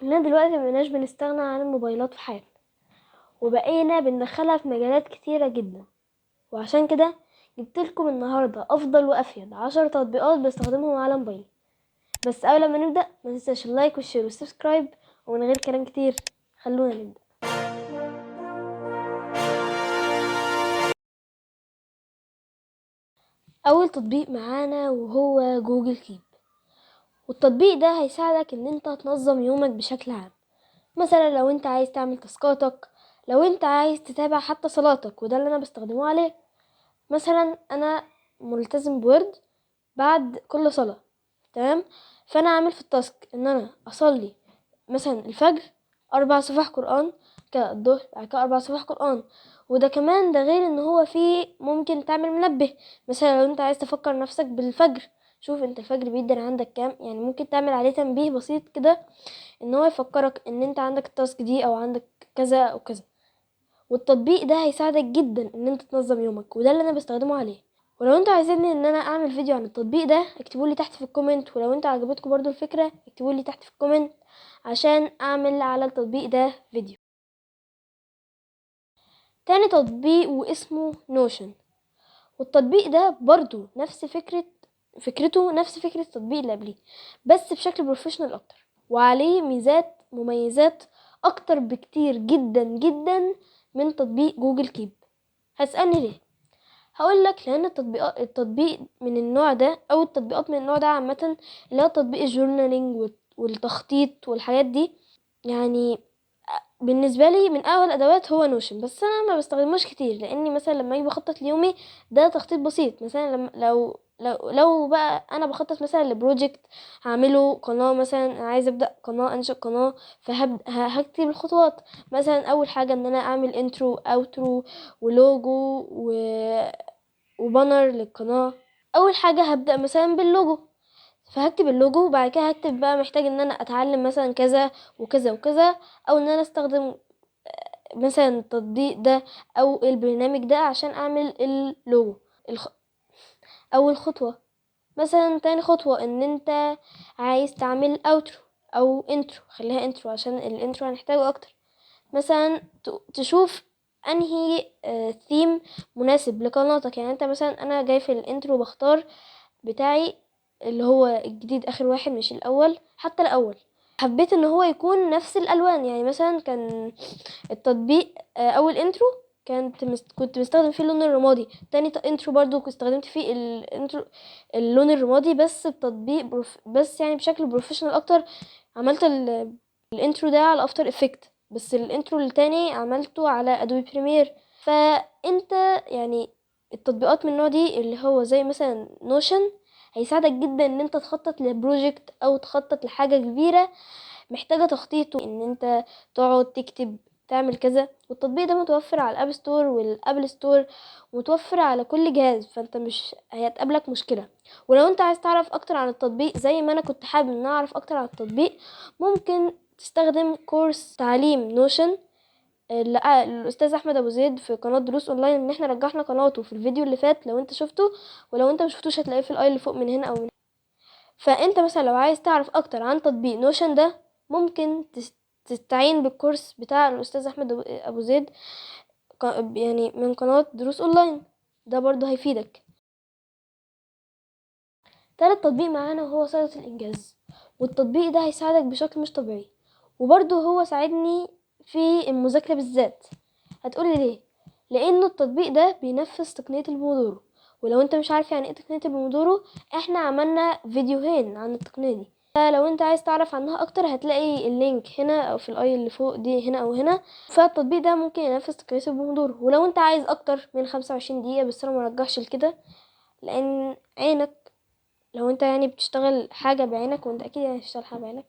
كلنا دلوقتي مبقيناش بنستغنى عن الموبايلات في حياتنا، وبقينا بندخلها في مجالات كتيرة جدا. وعشان كده جبتلكم النهاردة افضل وافيد 10 تطبيقات بستخدمهم على موبايلي. بس قبل ما نبدأ ما تنساش اللايك والشير والسبسكرايب، ومن غير كلام كتير خلونا نبدأ. اول تطبيق معانا وهو جوجل كيب، والتطبيق ده هيساعدك ان انت تنظم يومك بشكل عام. مثلا لو انت عايز تعمل تاسكاتك، لو انت عايز تتابع حتى صلاتك، وده اللي انا بستخدمه عليه. مثلا انا ملتزم بورد بعد كل صلاة، تمام؟ فانا عامل في التاسك ان انا اصلي مثلا الفجر 4 صفح قرآن، كده الظهر بعد كده 4 صفح قرآن. وده كمان ده غير ان هو فيه ممكن تعمل منبه. مثلا لو انت عايز تفكر نفسك بالفجر، شوف انت الفجر بيدن عندك كام، يعني ممكن تعمل عليه تنبيه بسيط كده ان هو يفكرك ان انت عندك التاسك دي او عندك كذا او كذا. والتطبيق ده هيساعدك جدا ان انت تنظم يومك، وده اللي انا بستخدمه عليه. ولو انتوا عايزيني ان انا اعمل فيديو عن التطبيق ده اكتبولي تحت في الكومنت، ولو انتوا عجبتكم برضو الفكرة اكتبولي تحت في الكومنت عشان اعمل على التطبيق ده فيديو. تاني تطبيق واسمه نوشن، والتطبيق ده برضو نفس فكرته نفس فكرة التطبيق اللي قبليه، بس بشكل بروفيشنال اكتر، وعليه مميزات اكتر بكتير جدا جدا من تطبيق جوجل كيب. هتسألني ليه؟ هقولك لان التطبيق من النوع ده، او التطبيقات من النوع ده عامة، اللي هو تطبيق الجورنالينج والتخطيط والحاجات دي، يعني بالنسبه لي من اول الادوات هو نوشن. بس انا ما بستخدموش كتير، لاني مثلا لما اجي بخطط ليومي ده تخطيط بسيط. مثلا لما لو بقى انا بخطط مثلا لبروجكت هعمله، قناه مثلا، عايز ابدا قناه، انشئ قناه، فهكتب الخطوات. مثلا اول حاجه ان انا اعمل انترو اوترو ولوجو وبانر للقناه. اول حاجه هبدا مثلا باللوجو، فهكتب اللوجو، وبعد كده هكتب بقى محتاج ان انا اتعلم مثلا كذا وكذا وكذا، او ان انا استخدم مثلا التطبيق ده او البرنامج ده عشان اعمل اللوجو. الخ... اول خطوة. مثلا تاني خطوة ان انت عايز تعمل اوترو او انترو، خليها انترو عشان الانترو هنحتاجه اكتر. مثلا تشوف انهي ثيم مناسب لقناتك. يعني انت مثلا، انا جاي في الانترو بختار بتاعي اللي هو الجديد اخر واحد مش الاول، حتى الاول حبيت ان هو يكون نفس الالوان. يعني مثلا كان التطبيق اول انترو كنت مستخدم فيه اللون الرمادي، تاني انترو برضو كنت استخدمت فيه الانترو اللون الرمادي، بس بتطبيق بس يعني بشكل بروفيشنال اكتر. عملت الانترو ده على افتر افكت، بس الانترو التاني عملته على ادوبي بريمير. فانت يعني التطبيقات من النوع دي اللي هو زي مثلا نوشن هيساعدك جدا ان انت تخطط لبروجكت او تخطط لحاجة كبيرة محتاجة تخطيط، ان انت تقعد تكتب تعمل كذا. والتطبيق ده متوفر على الاب ستور والابل ستور، متوفر على كل جهاز، فانت مش هيتقابلك مشكلة. ولو انت عايز تعرف اكتر عن التطبيق زي ما انا كنت حابب ان اعرف اكتر عن التطبيق، ممكن تستخدم كورس تعليم نوشن الاستاذ احمد ابو زيد في قناه دروس اونلاين، ان احنا رجحنا قناته في الفيديو اللي فات لو انت شفته، ولو انت مشفتوش هتلاقيه في الاي اللي فوق من هنا او من هنا. فانت مثلا لو عايز تعرف اكتر عن تطبيق نوشن ده، ممكن تستعين بالكورس بتاع الاستاذ احمد ابو زيد، يعني من قناه دروس اونلاين، ده برضه هيفيدك. تالت تطبيق معانا هو صيغة الإنجاز، والتطبيق ده هيساعدك بشكل مش طبيعي، وبرضه هو ساعدني في المذاكرة بالذات. هتقولي ليه؟ لأنه التطبيق ده بينفذ تقنية البومودورو. ولو انت مش عارف يعني ايه تقنية البومودورو، احنا عملنا فيديوهين عن التقنية دي، فلو انت عايز تعرف عنها اكتر هتلاقي اللينك هنا او في الاي اللي فوق دي، هنا او هنا. فالتطبيق ده ممكن ينفذ تقنية البومودورو. ولو انت عايز اكتر من 25 دقيقة، بس انا مرجحش لكده، لان عينك، لو انت يعني بتشتغل حاجة بعينك، وانت اكيد يعني بتشتغل حاجة بعينك،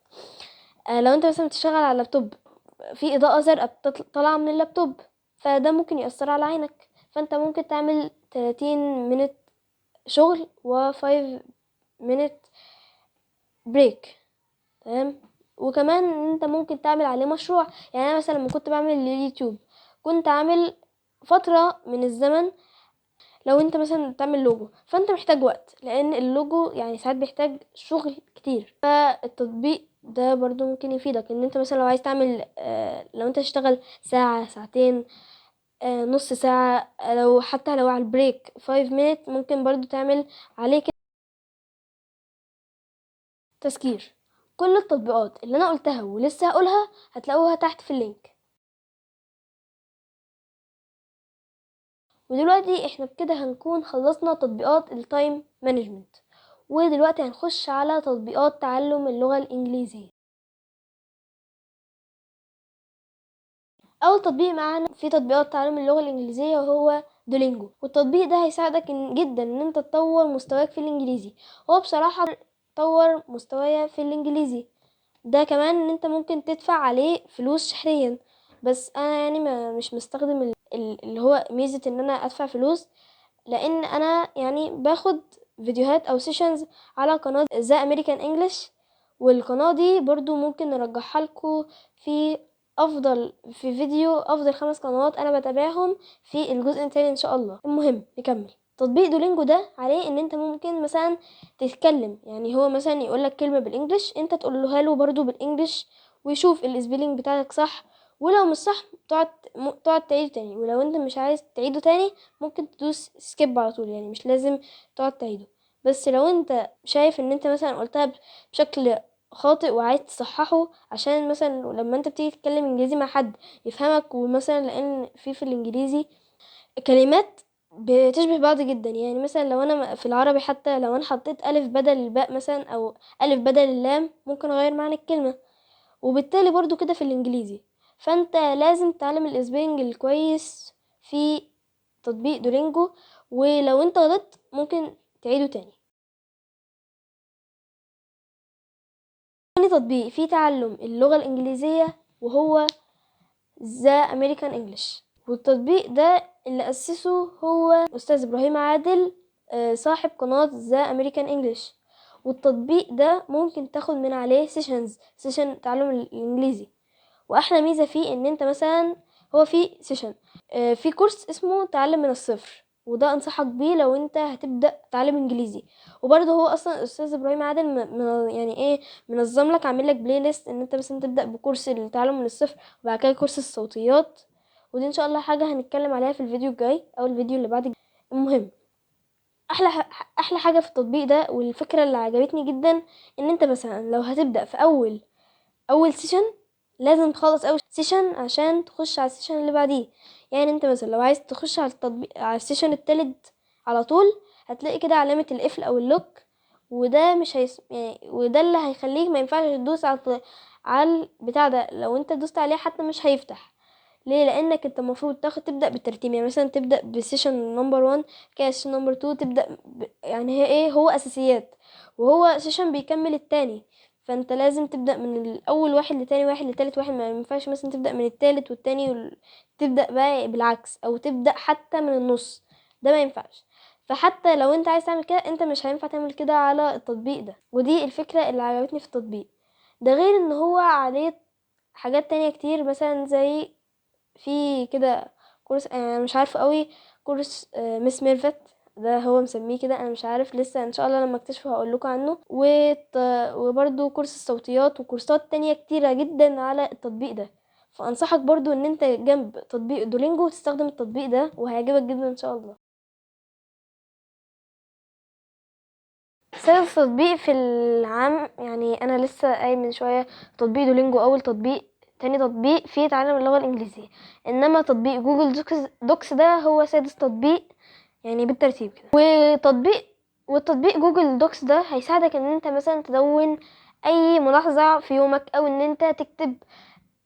لو انت مثلا بتشتغل على اللابتوب في اضاءة زرقاء طالعة من اللابتوب، فده ممكن يأثر على عينك. فانت ممكن تعمل 30 minute شغل و 5 minute بريك، تمام؟ وكمان انت ممكن تعمل عليه مشروع. يعني انا مثلا لما كنت بعمل اليوتيوب كنت عامل فترة من الزمن. لو انت مثلا تعمل لوجو فانت محتاج وقت، لان اللوجو يعني ساعات بيحتاج شغل كتير. فالتطبيق ده برضو ممكن يفيدك ان انت مثلا لو عايز تعمل لو انت تشتغل ساعة ساعتين نص ساعة، لو حتى لو على البريك 5 minutes ممكن برضو تعمل عليه كده تذكير. كل التطبيقات اللي انا قلتها ولسه هقولها هتلاقوها تحت في اللينك. ودلوقتي احنا بكده هنكون خلصنا تطبيقات التايم مانجمنت، ودلوقتي هنخش على تطبيقات تعلم اللغة الإنجليزية. أول تطبيق معانا في تطبيقات تعلم اللغة الإنجليزية وهو دولينجو، والتطبيق ده هيساعدك جدا إن أنت تطور مستواك في الإنجليزي. هو بصراحة طور مستواي في الإنجليزي ده كمان إن أنت ممكن تدفع عليه فلوس شهريا، بس أنا يعني مش مستخدم اللي هو ميزة إن أنا أدفع فلوس، لان انا يعني باخد فيديوهات او سيشنز على قناة ذا امريكان انجلش، والقناة دي برضو ممكن نرجحها لكم في في فيديو افضل 5 قنوات انا بتابعهم في الجزء التاني ان شاء الله. المهم نكمل. تطبيق دولينجو ده عليه ان انت ممكن مثلا تتكلم، يعني هو مثلا يقولك كلمة بالانجلش انت تقولها له برضو بالانجلش ويشوف الاسبيلينج بتاعك صح، ولو مش صح تقعد تعيده تاني، ولو انت مش عايز تعيده تاني ممكن تدوس سكيب على طول، يعني مش لازم تقعد تعيده. بس لو انت شايف ان انت مثلا قلتها بشكل خاطئ وعايز تصححه، عشان مثلا لما انت بتيجي تتكلم انجليزي مع حد يفهمك، ومثلا لان في الانجليزي كلمات بتشبه بعض جدا، يعني مثلا لو انا في العربي حتى لو انا حطيت الف بدل الباء مثلا او الف بدل اللام ممكن اغير معنى الكلمة، وبالتالي برضو كده في الانجليزي. فانت لازم تتعلم الاسبيلنج الكويس في تطبيق دولينجو، ولو انت غلطت ممكن تعيده تاني. تاني تطبيق فيه تعلم اللغة الإنجليزية وهو ذا أمريكان إنجلش، والتطبيق ده اللي أسسه هو أستاذ إبراهيم عادل صاحب قناة ذا أمريكان إنجلش. والتطبيق ده ممكن تاخد من عليه سيشن تعلم الإنجليزي، وأحلى ميزة فيه إن انت مثلا هو في سيشن في كورس اسمه تعلم من الصفر، وده انصحك بيه لو انت هتبدا تتعلم انجليزي. وبرده هو اصلا استاذ ابراهيم عادل يعني ايه منظم لك، عامل لك بلاي ليست ان انت مثلا تبدا بكورس التعلم من الصفر وبعد كده كورس الصوتيات، ودي ان شاء الله حاجه هنتكلم عليها في الفيديو الجاي او الفيديو اللي بعد. المهم احلى حاجه في التطبيق ده والفكره اللي عجبتني جدا ان انت مثلا لو هتبدا في اول سيشن لازم تخلص اول سيشن عشان تخش على السيشن اللي بعديه. يعني انت مثلا لو عايز تخش على التطبيق على السيشن التالت على طول هتلاقي كده علامة القفل او اللوك، وده مش يعني وده اللي هيخليك ما ينفعش تدوس على البتاع ده، لو انت دوست عليه حتى مش هيفتح. ليه؟ لانك انت المفروض تبدا بالترتيب، يعني مثلا تبدا بسيشن نمبر 1 كده سيشن نمبر 2 تبدا يعني هي ايه هو اساسيات، وهو سيشن بيكمل التاني، فانت لازم تبدا من الاول واحد لتاني واحد لتالت واحد، ما ينفعش مثلا تبدا من التالت والتاني تبدا بقى بالعكس او تبدا حتى من النص، ده ما ينفعش. فحتى لو انت عايز تعمل كده انت مش هينفع تعمل كده على التطبيق ده، ودي الفكرة اللي عجبتني في التطبيق ده. غير ان هو عليه حاجات تانية كتير، مثلا زي في كده كورس انا مش عارفه قوي، كورس مس ميرفت ده هو مسميه كده، انا مش عارف لسه، ان شاء الله لما اكتشفه هقول لكم عنه. وبرده كورس الصوتيات وكورسات تانية كتيرة جدا على التطبيق ده، فانصحك برضو ان انت جنب تطبيق دولينجو تستخدم التطبيق ده وهيعجبك جدا ان شاء الله. سادس تطبيق في العام، يعني انا لسه قايل من شويه تطبيق دولينجو اول تطبيق، تاني تطبيق فيه تعلم اللغه الانجليزيه، انما تطبيق جوجل دوكس ده هو سادس تطبيق يعني بالترتيب كده. والتطبيق جوجل دوكس ده هيساعدك ان انت مثلا تدون اي ملاحظه في يومك، او ان انت تكتب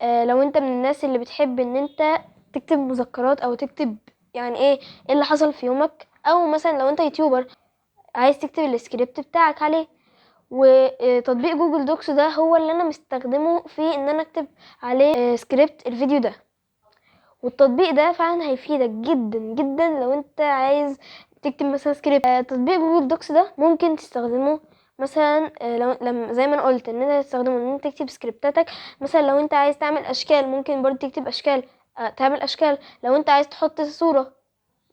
لو انت من الناس اللي بتحب ان انت تكتب مذكرات او تكتب يعني ايه اللي حصل في يومك، او مثلا لو انت يوتيوبر عايز تكتب السكريبت بتاعك عليه. وتطبيق جوجل دوكس ده هو اللي انا مستخدمه في ان انا اكتب عليه سكريبت الفيديو ده، والتطبيق ده فعلا هيفيدك جدا جدا لو انت عايز تكتب مثلا سكريبت. تطبيق جوجل دوكس ده ممكن تستخدمه مثلا لو لما زي ما انا قلت ان انت تستخدمه ان انت تكتب سكريبتاتك، مثلا لو انت عايز تعمل اشكال ممكن برضه تكتب اشكال تعمل اشكال، لو انت عايز تحط صورة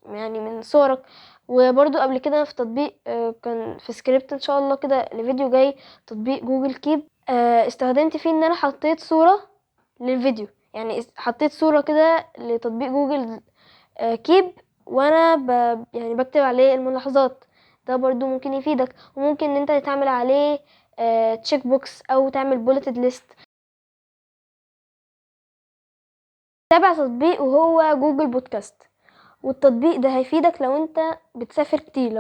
يعني من صورك. وبرضو قبل كده في تطبيق كان في سكريبت ان شاء الله كده لفيديو جاي، تطبيق جوجل كيب استخدمت فيه ان انا حطيت صورة للفيديو، يعني حطيت صورة كده لتطبيق جوجل كيب، وانا يعني بكتب عليه الملاحظات. ده برضو ممكن يفيدك، وممكن ان انت تعمل عليه تشيك بوكس او تعمل بوليتد ليست. تابع تطبيق وهو جوجل بودكاست، والتطبيق ده هيفيدك لو انت بتسافر كتير.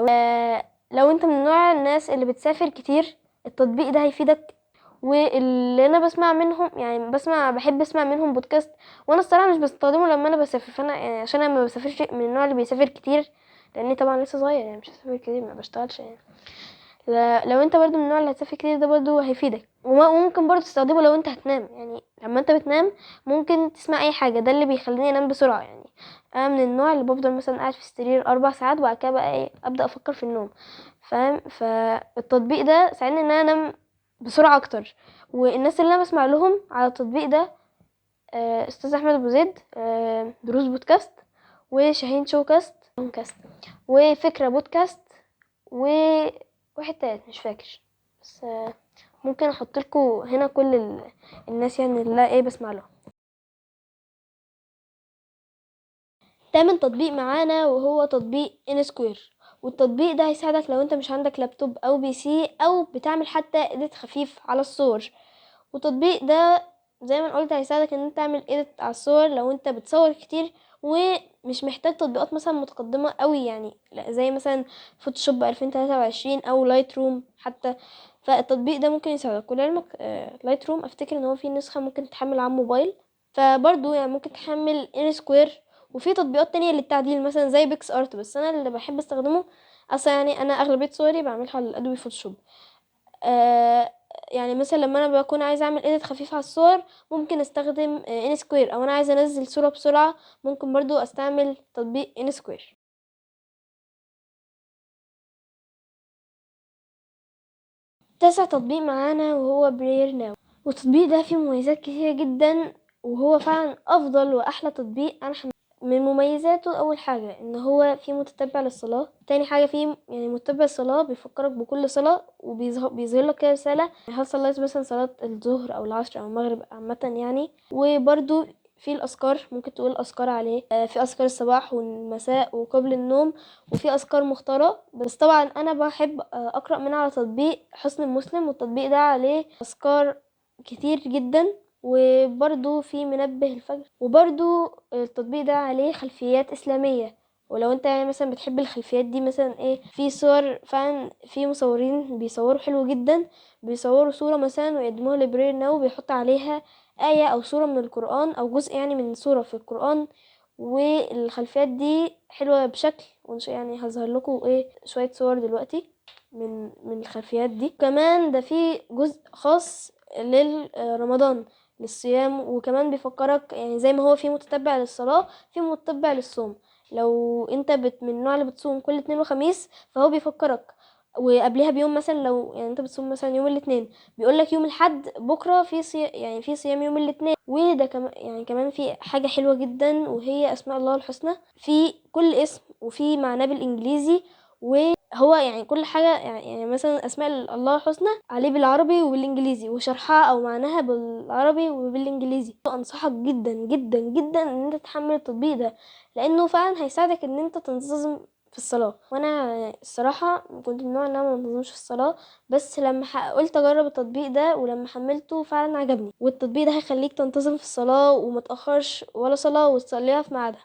لو انت من نوع الناس اللي بتسافر كتير، التطبيق ده هيفيدك. واللي انا بسمع منهم، يعني بحب اسمع منهم بودكاست، وانا الصراحه مش بستخدمه لما انا بسافر، فانا يعني عشان انا ما بسافرش من النوع اللي بيسافر كتير، لاني طبعا لسه صغير، يعني مش هسافر كتير، ما بشتغلش يعني. لو انت برضو من النوع اللي هتسافر كتير، ده برضو هيفيدك. وممكن برضو تستخدمه لو انت هتنام، يعني لما انت بتنام ممكن تسمع اي حاجه، ده اللي بيخليني انام بسرعه. يعني انا من النوع اللي بفضل مثلا قاعد في السرير 4 ساعات، وبعد كده بقى ايه ابدا افكر في النوم، فاهم؟ فالتطبيق ده ساعدني ان انا انام بسرعه اكتر. والناس اللي انا بسمع لهم على التطبيق ده استاذ احمد ابو زيد، دروس بودكاست، وشاهين شوكاست كاست، وفكره بودكاست، وواحد تالت مش فاكر، بس ممكن احط لكم هنا كل الناس يعني اللي ايه بسمع لهم. تامن تطبيق معانا وهو تطبيق ان سكوير، والتطبيق ده هيساعدك لو انت مش عندك لابتوب او بي سي، او بتعمل حتى اديت خفيف على الصور. والتطبيق ده زي ما قلت هيساعدك ان انت تعمل اديت على الصور لو انت بتصور كتير، ومش محتاج تطبيقات مثلا متقدمة قوي، يعني لا زي مثلا فوتوشوب 2023 او لايت روم حتى. فالتطبيق ده ممكن يساعدك. ولعلمك لايت روم افتكر ان هو فيه نسخة ممكن تحمل على الموبايل، فبرضو يعني ممكن تحمل ان سكوير. وفي تطبيقات تانية للتعديل مثلا زي بيكس ارت، بس انا اللي بحب استخدمه اصلا، يعني انا اغلبية صوري بعملها على الادوبي فوتوشوب. آه يعني مثلا لما انا بكون عايزه اعمل ايديت خفيف على الصور، ممكن استخدم ان سكوير، او انا عايزه انزل صوره بسرعه ممكن برضو استعمل تطبيق ان سكوير. تاسع تطبيق معانا وهو براير ناو، والتطبيق ده فيه مميزات كتيرة جدا، وهو فعلا افضل واحلى تطبيق انا من مميزاته اول حاجه ان هو فيه متتبع للصلاه، تاني حاجه فيه يعني متتبع الصلاه بيفكرك بكل صلاه، وبيظهر لك كده رساله هل صليت مثلا صلاه الظهر او العصر او المغرب عامه يعني. وبرده في الاذكار، ممكن تقول اذكار عليه، في اذكار الصباح والمساء وقبل النوم، وفي اذكار مختاره. بس طبعا انا بحب اقرا من على تطبيق حصن المسلم، والتطبيق ده عليه اذكار كتير جدا، وبرضو في منبه الفجر، وبرضو التطبيق ده عليه خلفيات إسلامية. ولو انت يعني مثلا بتحب الخلفيات دي، مثلا ايه، في صور فعلا، في مصورين بيصوروا حلو جدا، بيصوروا صورة مثلا ويقدموها لبرير ناو، بيحط عليها آية أو صورة من القرآن أو جزء يعني من صورة في القرآن، والخلفيات دي حلوة بشكل يعني هظهر لكم ايه شوية صور دلوقتي من الخلفيات دي. كمان ده في جزء خاص للرمضان للصيام، وكمان بيفكرك يعني زي ما هو في متتبع للصلاة في متتبع للصوم. لو انت من النوع اللي بتصوم كل اثنين وخميس، فهو بيفكرك وقبلها بيوم، مثلا لو يعني انت بتصوم مثلا يوم الاثنين، بيقولك يوم الحد بكره في يعني في صيام يوم الاثنين. وده كمان يعني كمان في حاجه حلوه جدا، وهي اسماء الله الحسنى، في كل اسم وفي معناه بالانجليزي، وهو يعني كل حاجة يعني مثلا أسماء الله الحسنى عليه بالعربي وبالإنجليزي، وشرحها أو معناها بالعربي وبالإنجليزي. أنصحك جدا جدا جدا إن أنت تحمل التطبيق ده، لأنه فعلا هيساعدك إن أنت تنتظم في الصلاة. وانا الصراحة كنت من النوع ان انا ما بنظمش في الصلاة، بس لما قلت اجرب التطبيق ده ولما حملته فعلا عجبني. والتطبيق ده هيخليك تنتظم في الصلاة وما تأخرش ولا صلاة وتصليها في ميعادها.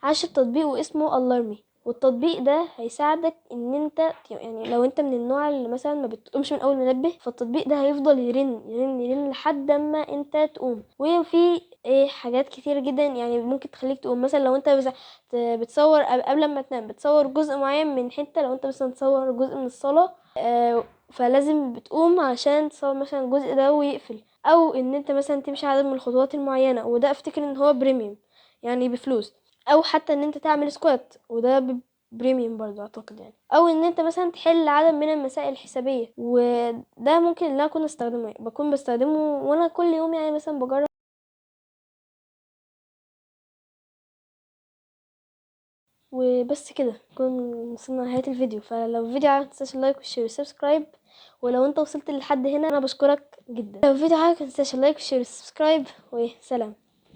10 تطبيق واسمه الارمي، والتطبيق ده هيساعدك ان انت يعني لو انت من النوع اللي مثلا ما بتقومش من اول منبه، فالتطبيق ده هيفضل يرن يرن يرن لحد ما انت تقوم. وفي ايه حاجات كتير جدا يعني ممكن تخليك تقوم، مثلا لو انت بتصور قبل ما تنام، بتصور جزء معين من حتة، لو انت مثلا تصور جزء من الصلاة فلازم بتقوم عشان تصور مثلا الجزء ده ويقفل، او ان انت مثلا تمشي عدد من الخطوات المعينة، وده افتكر ان هو بريميوم يعني بفلوس، او حتى ان انت تعمل سكوات وده بريميوم برضو اعتقد يعني، او ان انت مثلا تحل عدد من المسائل الحسابيه. وده ممكن ان انا اكون بكون بستخدمه وانا كل يوم يعني مثلا بجرب. وبس كده نكون وصلنا لنهاية الفيديو. فلو الفيديو عجبك متنساش اللايك والشير والسبسكرايب، ولو انت وصلت لحد هنا انا بشكرك جدا. لو الفيديو عجبك متنساش اللايك والشير والسبسكرايب، وسلام.